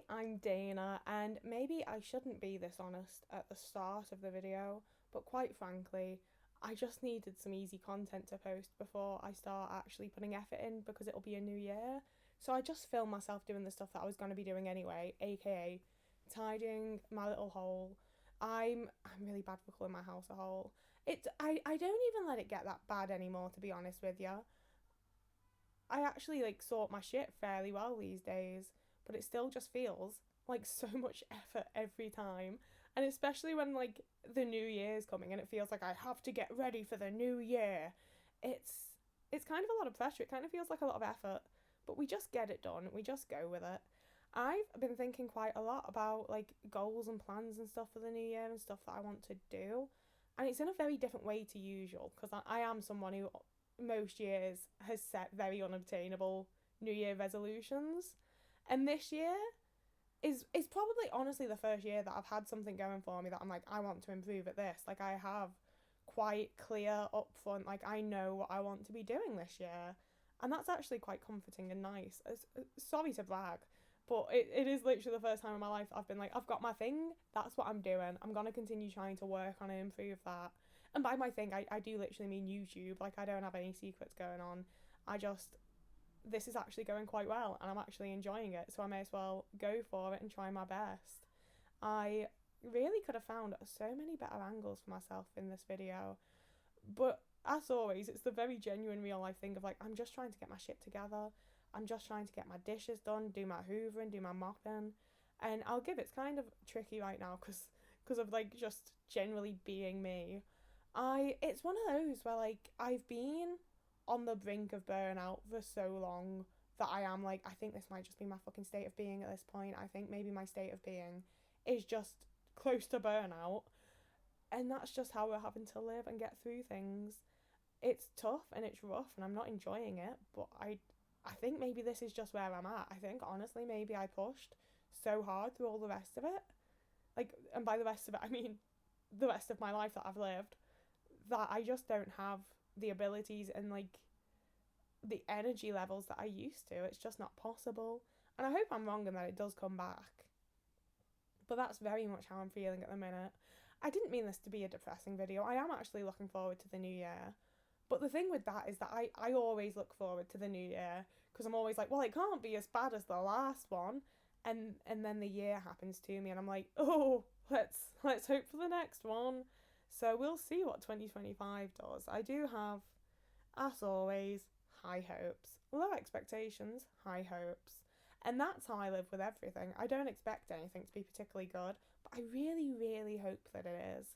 Hi, I'm Dana, and maybe I shouldn't be this honest at the start of the video, but quite frankly, I just needed some easy content to post before I start actually putting effort in because it'll be a new year. So I just filmed myself doing the stuff that I was going to be doing anyway, aka tidying my little hole. I'm really bad for calling my house a hole. I don't even let it get that bad anymore, to be honest with you. I actually like sort my shit fairly well these days, but it still just feels like so much effort every time. And especially when like the new year's coming and it feels like I have to get ready for the new year. It's it's kind of a lot of pressure. It kind of feels like a lot of effort, but we just get it done. We just go with it. I've been thinking quite a lot about like goals and plans and stuff for the new year and stuff that I want to do. And it's in a very different way to usual because I am someone who most years has set very unobtainable New Year resolutions. And this year is probably honestly the first year that I've had something going for me that I'm like, I want to improve at this. Like I have quite clear upfront, like I know what I want to be doing this year. And that's actually quite comforting and nice. Sorry to brag, but it is literally the first time in my life I've been like, I've got my thing, that's what I'm doing. I'm going to continue trying to work on and improve that. And by my thing, I do literally mean YouTube. Like, I don't have any secrets going on. I just, this is actually going quite well and I'm actually enjoying it. So I may as well go for it and try my best. I really could have found so many better angles for myself in this video. But as always, it's the very genuine real life thing of like, I'm just trying to get my shit together. I'm just trying to get my dishes done, do my hoovering, do my mopping. And I'll give it's kind of tricky right now because of like just generally being me. It's one of those where like I've been on the brink of burnout for so long that I am like I think this might just be my fucking state of being at this point. I think maybe my state of being is just close to burnout, and that's just how we're having to live and get through things. It's tough and it's rough and I'm not enjoying it, but I think maybe this is just where I'm at. I think honestly maybe I pushed so hard through all the rest of it. Like, and by the rest of it I mean the rest of my life that I've lived, that I just don't have the abilities and like the energy levels that I used to. It's just not possible. And I hope I'm wrong and that it does come back. But that's very much how I'm feeling at the minute. I didn't mean this to be a depressing video. I am actually looking forward to the new year. But the thing with that is that I always look forward to the new year because I'm always like, well, it can't be as bad as the last one. And then the year happens to me and I'm like, oh, let's hope for the next one. So we'll see what 2025 does. I do have, as always, high hopes. Low expectations, high hopes. And that's how I live with everything. I don't expect anything to be particularly good, but I really, really hope that it is.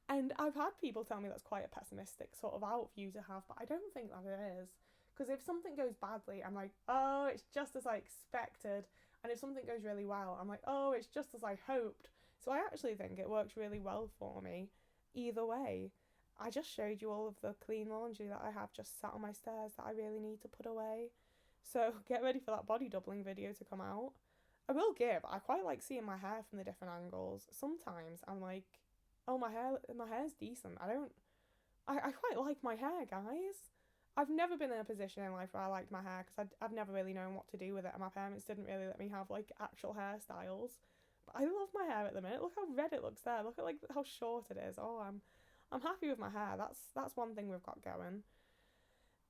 And I've had people tell me that's quite a pessimistic sort of outview to have, but I don't think that it is. Because if something goes badly, I'm like, oh, it's just as I expected. And if something goes really well, I'm like, oh, it's just as I hoped. So I actually think it works really well for me either way. I just showed you all of the clean laundry that I have just sat on my stairs that I really need to put away. So get ready for that body doubling video to come out. I quite like seeing my hair from the different angles. Sometimes I'm like, oh, my hair's decent. I quite like my hair, guys. I've never been in a position in life where I liked my hair because I've never really known what to do with it, and my parents didn't really let me have like actual hairstyles. But I love my hair at the minute. Look how red it looks there. Look at like how short it is. Oh, I'm happy with my hair. That's one thing we've got going.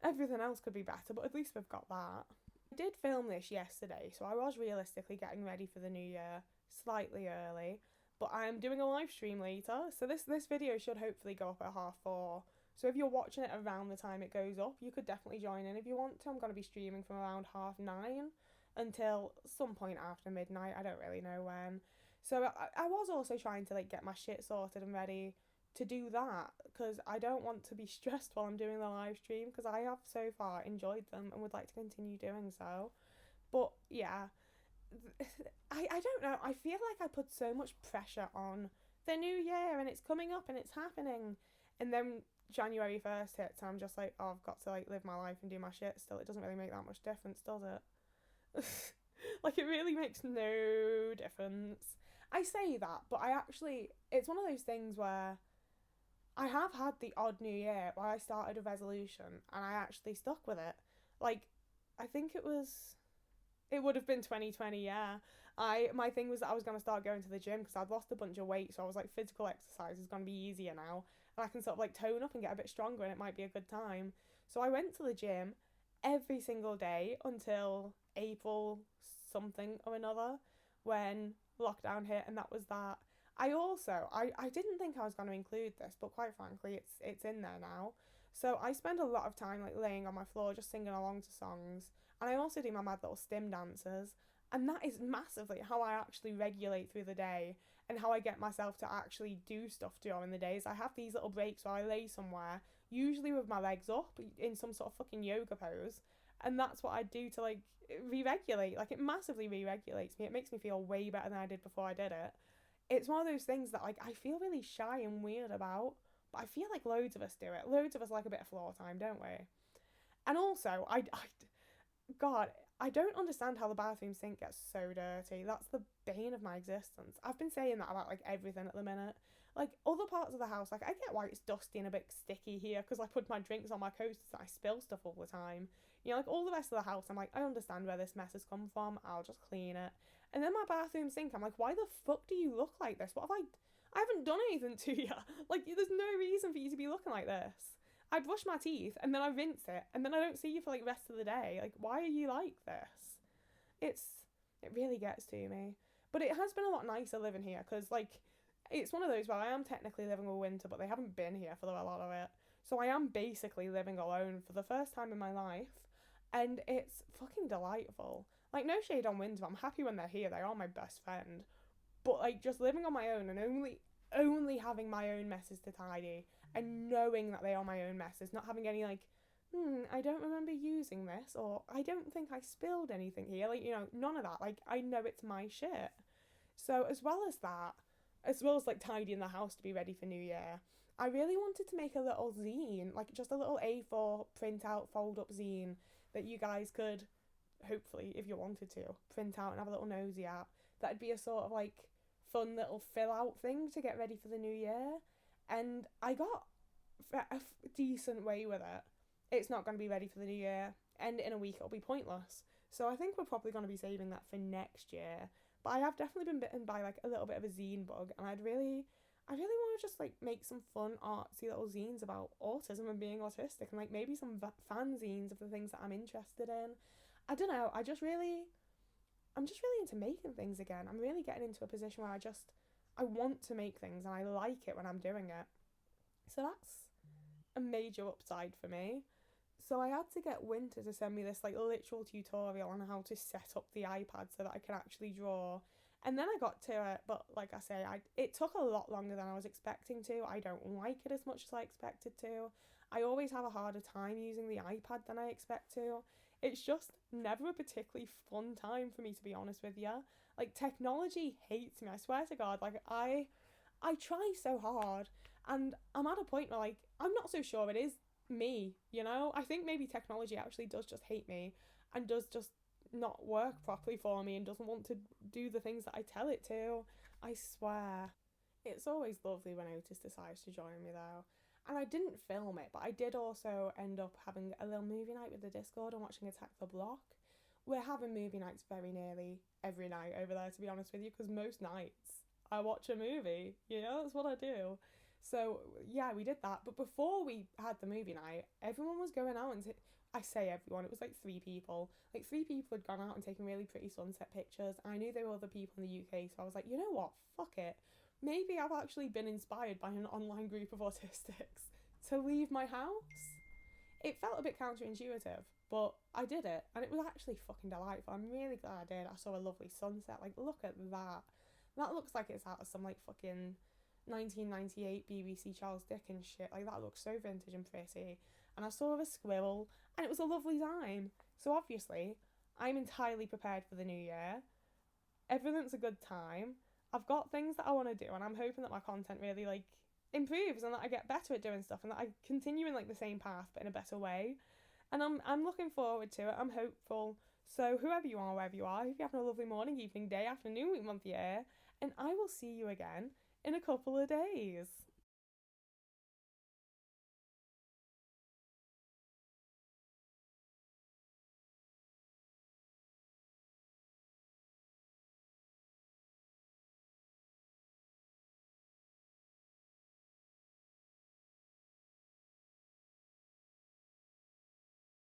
Everything else could be better, but at least we've got that. I did film this yesterday, so I was realistically getting ready for the new year slightly early, but I'm doing a live stream later, so this video should hopefully go up at 4:30. So if you're watching it around the time it goes up, you could definitely join in if you want to. I'm going to be streaming from around 9:30 until some point after midnight. I don't really know when. So I was also trying to like get my shit sorted and ready to do that because I don't want to be stressed while I'm doing the live stream because I have so far enjoyed them and would like to continue doing so. But yeah, I don't know. I feel like I put so much pressure on the new year and it's coming up and it's happening. And then January 1st hits and I'm just like, oh, I've got to like live my life and do my shit still. It doesn't really make that much difference, does it? Like, it really makes no difference. I say that, but it's one of those things where I have had the odd new year where I started a resolution and I actually stuck with it. Like, I think it would have been 2020, yeah. My thing was that I was gonna start going to the gym because I'd lost a bunch of weight, so I was like, physical exercise is gonna be easier now, and I can sort of like tone up and get a bit stronger, and it might be a good time. So I went to the gym every single day until April something or another, when lockdown hit, and that was that. I didn't think I was going to include this, but quite frankly, it's in there now. So I spend a lot of time like laying on my floor just singing along to songs, and I also do my mad little stim dances, and that is massively how I actually regulate through the day and how I get myself to actually do stuff during the days. I have these little breaks where I lay somewhere, usually with my legs up in some sort of fucking yoga pose, and that's what I do to like re-regulate. Like, it massively re-regulates me. It makes me feel way better than I did before I did it. It's one of those things that like I feel really shy and weird about, but I feel like loads of us do it. Loads of us like a bit of floor time, don't we? And also, God, I don't understand how the bathroom sink gets so dirty. That's the bane of my existence. I've been saying that about like everything at the minute. Like, other parts of the house, like I get why it's dusty and a bit sticky here because I put my drinks on my coasters and I spill stuff all the time. You know, like all the rest of the house, I'm like, I understand where this mess has come from. I'll just clean it. And then my bathroom sink, I'm like, why the fuck do you look like this? What have I haven't done anything to you. Like, there's no reason for you to be looking like this. I brush my teeth and then I rinse it and then I don't see you for like the rest of the day. Like, why are you like this? It really gets to me. But it has been a lot nicer living here because like it's one of those where I am technically living with winter, but they haven't been here for a lot of it. So I am basically living alone for the first time in my life, and it's fucking delightful. Like, no shade on winter, I'm happy when they're here. They are my best friend. But like just living on my own and only having my own messes to tidy and knowing that they are my own messes, not having any like, I don't remember using this, or I don't think I spilled anything here. Like, you know, none of that. Like, I know it's my shit. So as well as that, as well as like tidying the house to be ready for New Year, I really wanted to make a little zine, like just a little A4 print out, fold up zine that you guys could, hopefully, if you wanted to, print out and have a little nosy at. That'd be a sort of like fun little fill out thing to get ready for the new year. And I got a decent way with it. It's not going to be ready for the new year, and in a week it'll be pointless. So I think we're probably going to be saving that for next year. But I have definitely been bitten by like a little bit of a zine bug, and I really want to just like make some fun artsy little zines about autism and being autistic, and like maybe some fanzines of the things that I'm interested in. I don't know. I'm just really into making things again. I'm really getting into a position where I want to make things and I like it when I'm doing it. So that's a major upside for me. So I had to get Winter to send me this like literal tutorial on how to set up the iPad so that I can actually draw. And then I got to it, but like I say, it took a lot longer than I was expecting to. I don't like it as much as I expected to. I always have a harder time using the iPad than I expect to. It's just never a particularly fun time for me, to be honest with you. Like, technology hates me, I swear to God. Like, I try so hard, and I'm at a point where, like, I'm not so sure it is me, you know? I think maybe technology actually does just hate me and does just not work properly for me and doesn't want to do the things that I tell it to. I swear. It's always lovely when Otis decides to join me, though. And I didn't film it, but I did also end up having a little movie night with the Discord and watching Attack the Block. We're having movie nights very nearly every night over there, to be honest with you, because most nights I watch a movie. You know, that's what I do. So, yeah, we did that. But before we had the movie night, everyone was going out and... I say everyone, it was like 3 people. Like 3 people had gone out and taken really pretty sunset pictures. And I knew there were other people in the UK, so I was like, you know what? Fuck it. Maybe I've actually been inspired by an online group of autistics to leave my house. It felt a bit counterintuitive, but I did it, and it was actually fucking delightful. I'm really glad I did. I saw a lovely sunset. Like, look at that. That looks like it's out of some, like, fucking 1998 BBC Charles Dickens shit. Like, that looks so vintage and pretty. And I saw a squirrel, and it was a lovely time. So, obviously, I'm entirely prepared for the new year. Everything's a good time. I've got things that I want to do, and I'm hoping that my content really, like, improves and that I get better at doing stuff and that I continue in, like, the same path but in a better way. And I'm looking forward to it. I'm hopeful. So whoever you are, wherever you are, if you're having a lovely morning, evening, day, afternoon, week, month, year, and I will see you again in a couple of days.